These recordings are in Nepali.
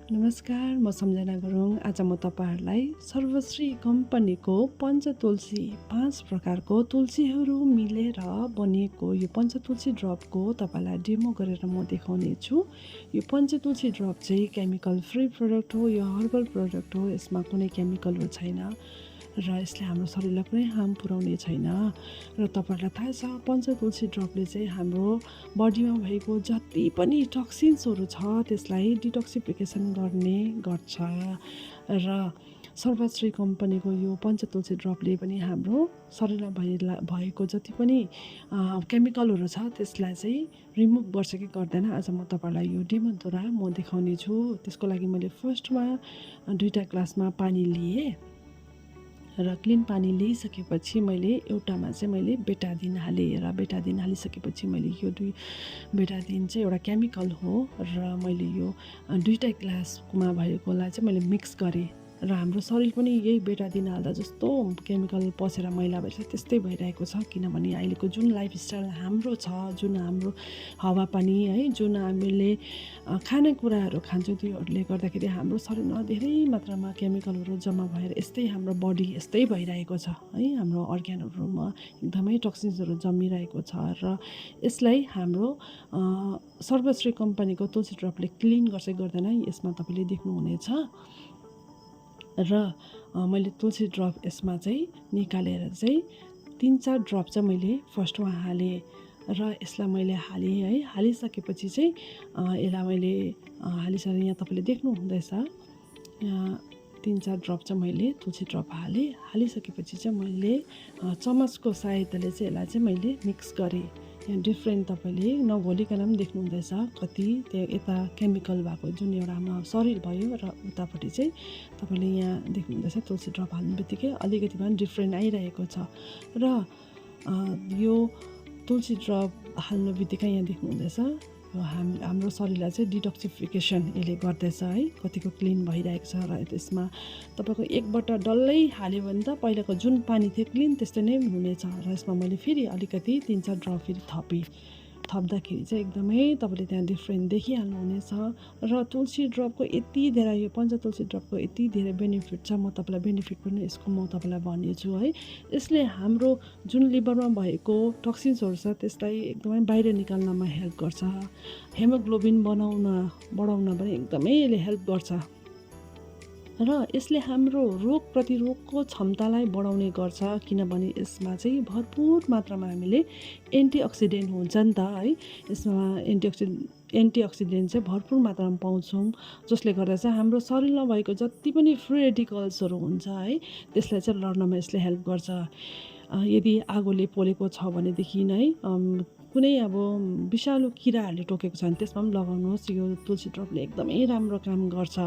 नमस्कार, म सम्झना गुरुङ। आज म तपाईँहरूलाई सर्वश्री कम्पनीको पञ्चतुलसी 5 प्रकारको तुलसीहरू मिलेर बनिएको यो पञ्चतुलसी ड्रपको तपाईँलाई डेमो गरेर म देखाउने छु। यो पञ्चतुलसी ड्रप चाहिँ केमिकल फ्री प्रोडक्ट हो, यो हर्बल प्रोडक्ट हो। यसमा कुनै केमिकलहरू छैन र यसले हाम्रो शरीरलाई कुनै हार्म पुर्याउने छैन। र तपाईँहरूलाई थाहा छ पञ्चतुलसी ड्रपले चाहिँ हाम्रो बडीमा भएको जति पनि टक्सिन्सहरू छ त्यसलाई डिटोक्सिफिकेसन गर्ने गर्छ। र सर्वश्री कम्पनीको यो पञ्चतुलसी ड्रपले पनि हाम्रो शरीरमा भएको जति पनि केमिकलहरू छ त्यसलाई चाहिँ रिमुभ गर्छ कि गर्दैन, आज म तपाईँलाई यो डेमोद्वारा म देखाउने छु। त्यसको लागि मैले फर्स्टमा 2टा ग्लासमा पानी लिएँ र क्लिन पानी लिइसकेपछि मैले एउटामा चाहिँ मैले बेटादिन हालेँ र बेटादिन हालिसकेपछि मैले यो 2 बेटादिन चाहिँ एउटा केमिकल हो र मैले यो 2टा ग्लासमा भएकोलाई चाहिँ मैले मिक्स गरेँ र हाम्रो शरीर पनि यही बेटादिन हाल्दा जस्तो केमिकल पसेर मैला भएछ त्यस्तै भइरहेको छ। किनभने अहिलेको जुन लाइफस्टाइल हाम्रो छ, जुन हाम्रो हावापानी है, जुन हामीले खानेकुराहरू खान्छौँ त्योहरूले गर्दाखेरि हाम्रो शरीरमा धेरै मात्रामा केमिकलहरू जम्मा भएर यस्तै हाम्रो बडी यस्तै भइरहेको छ है। हाम्रो अर्ग्यानहरूमा एकदमै टक्सिन्सहरू जम्मिरहेको छ र यसलाई हाम्रो सर्वश्री कम्पनीको तुलसी ड्रपले क्लिन गर्छ गर्दैन यसमा तपाईँले देख्नुहुनेछ। र मैले तुलसी ड्रप यसमा चाहिँ निकालेर चाहिँ 3-4 ड्रप चाहिँ मैले फर्स्टमा हालेँ र यसलाई मैले हालेँ है। हालिसकेपछि चाहिँ यसलाई मैले हालिसकेर यहाँ तपाईँले देख्नुहुँदैछ 3-4 ड्रप चाहिँ मैले तुलसी ड्रप हालेँ। हालिसकेपछि चाहिँ मैले चमचको सहायताले चाहिँ यसलाई चाहिँ मैले मिक्स गरेँ। यहाँ डिफ्रेन्ट तपाईँले नघोलिकन पनि देख्नुहुँदैछ कति त्यो यता केमिकल भएको जुन एउटा हाम्रो शरीर भयो र उतापट्टि चाहिँ तपाईँले यहाँ देख्नुहुँदैछ तुलसी ड्रप हाल्ने बित्तिकै अलिकति पनि डिफ्रेन्ट आइरहेको छ। र यो तुलसी ड्रप हाल्नु बित्तिकै यहाँ देख्नुहुँदैछ हाम्रो शरीरलाई चाहिँ डिटोक्सिफिकेसन यसले गर्दैछ है, कतिको क्लिन भइरहेको छ। र त्यसमा तपाईँको एक बट्टा डल्लै हाल्यो भने त पहिलाको जुन पानी थियो क्लिन त्यस्तै नै हुनेछ। र यसमा मैले फेरि अलिकति 3-4 ड्रप फेरि थप्दाखेरि चाहिँ एकदमै तपाईँले त्यहाँ डिफ्रेन्ट देखिहाल्नुहुनेछ। र तुलसी ड्रपको यति धेरै यो पञ्चतुलसी ड्रपको यति धेरै बेनिफिट छ, म तपाईँलाई बेनिफिट पनि यसको म तपाईँलाई भन्नेछु है। यसले हाम्रो जुन लिभरमा भएको टक्सिन्सहरू छ त्यसलाई एकदमै बाहिर निकाल्नमा हेल्प गर्छ। हेमोग्लोबिन बढाउन पनि एकदमै यसले हेल्प गर्छ र यसले हाम्रो रोग प्रतिरोधको क्षमतालाई बढाउने गर्छ। किनभने यसमा चाहिँ भरपुर मात्रामा हामीले एन्टिअक्सिडेन्ट हुन्छ नि त है। यसमा एन्टिअक्सिडेन्ट चाहिँ भरपुर मात्रामा पाउँछौँ, जसले गर्दा चाहिँ हाम्रो शरीरमा भएको जति पनि फ्री रेडिकल्सहरू हुन्छ है त्यसलाई चाहिँ लड्नमा यसले हेल्प गर्छ। यदि आगोले पोलेको छ भनेदेखि है कुनै अब विषालु किराहरूले टोकेको छ भने त्यसमा पनि लगाउनुहोस्। यो तुलसी ड्रपले एकदमै राम्रो काम गर्छ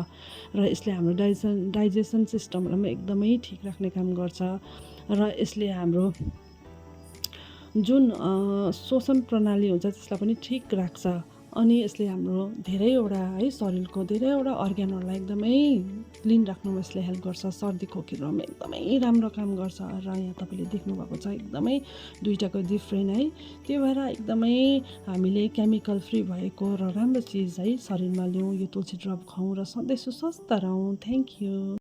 र यसले हाम्रो डाइजेसन सिस्टमलाई पनि एकदमै ठिक राख्ने काम गर्छ। र यसले हाम्रो जुन शोषण प्रणाली हुन्छ त्यसलाई पनि ठिक राख्छ। अनि यसले हाम्रो धेरैवटा है शरीरको धेरैवटा अर्ग्यानहरूलाई एकदमै क्लिन राख्नुमा यसले हेल्प गर्छ। सर्दी खोकीहरूमा एकदमै राम्रो काम गर्छ। र यहाँ तपाईँले देख्नुभएको छ एकदमै 2टाको डिफ्रेन्ट है। त्यो भएर एकदमै हामीले केमिकल फ्री भएको र राम्रो चिज है शरीरमा ल्याउँ, यो तुलसी ड्रप खाउँ र सधैँ सुस्वस्थ रहौँ। Thank you.